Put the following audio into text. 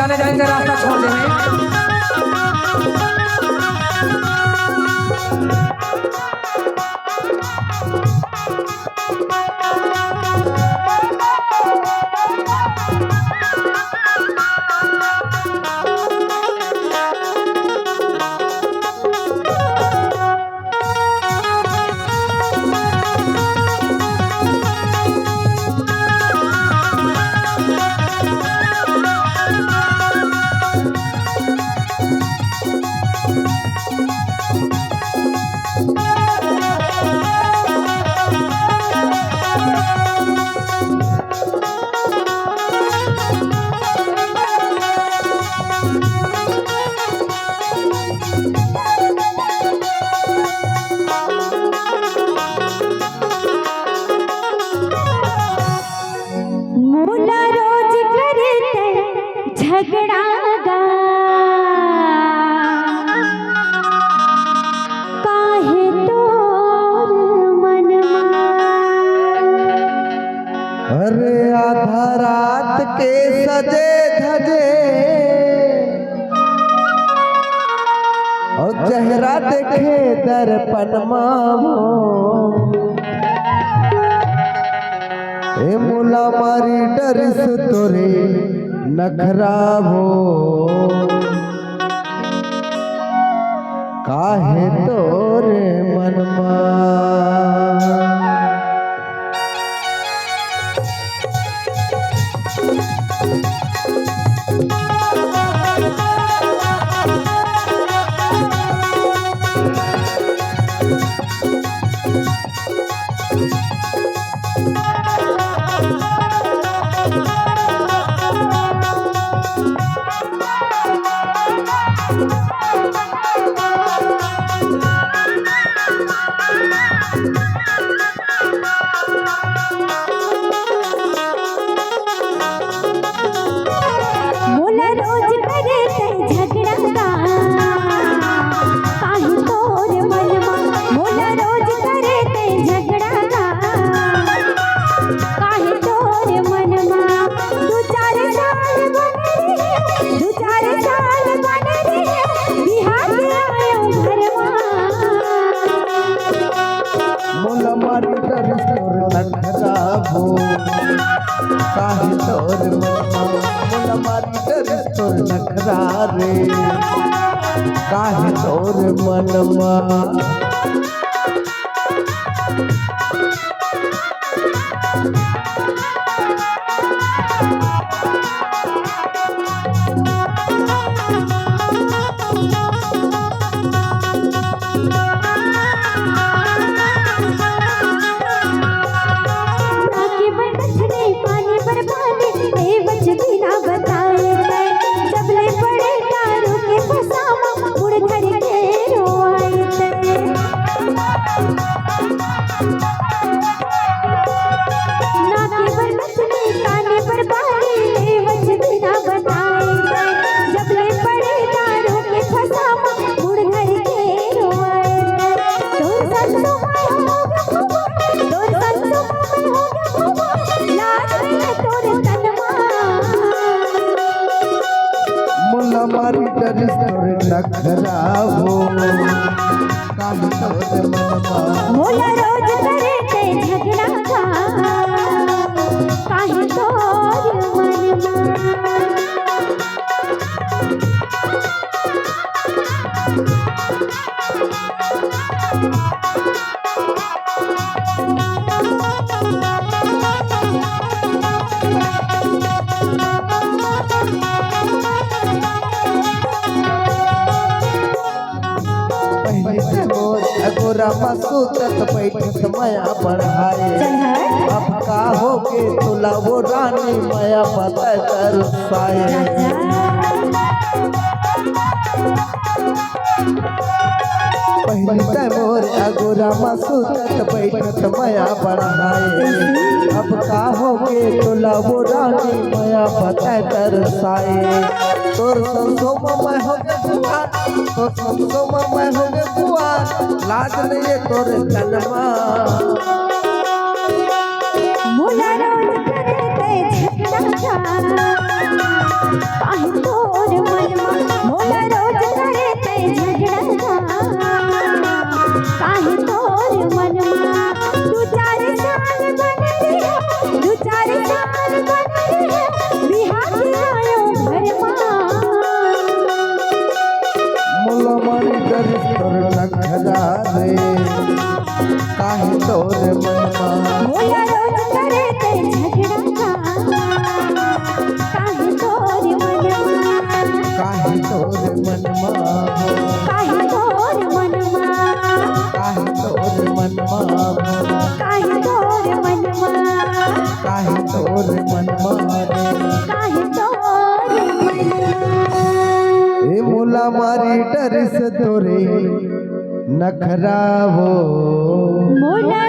आने जाएंगे रास्ता छोड़ देंगे। अरे आधा रात के सजे धजे और चेहरा देखे दर्पण मामो ए मुला मारी डरिस तोरे नखरा हो काहे तोरे मनमा काहे तोर मनमा मुला मारी डरिस तोर नखरा रे काहे तोर मनमा मारी डरिस तोर नखरा हो काहे तोर मनमा मोला रोज करे ते झगड़ा काहे तोर मनमा अगोरा मसूतत बैठत मया बढ़ाए अब का हो के तुला वो रानी मया पता तरसाए पहली ते मोर अगोरा मसूतत बैठत मया बढ़ाए अब का हो के तुला वो रानी मया पता तरसाए तोर संसो मैं हो गए बुआ तोर संसो मैं हो गए बुआ लाज नहीं तोर जन्मा मोला रोज करते झगड़ा काहे तोर मनवा मोला रोज करते झगड़ा काहे तोर मनवा दू चार साल बन रे दू चार साल बन रे बिहार आयो घरमा मुला मारी डरी तोर नखरा रे काहे तोर मनवा मोला रोज करते झगड़ा काहे तोर मनवा काहे तोर मनवा काहे तोर मनवा काहे तोर मनवा काहे तोर मनवा काहे तोर मनवा रे काहे तोर मनवा ए मुला मारी डरी से तोरे नखरा हो मोला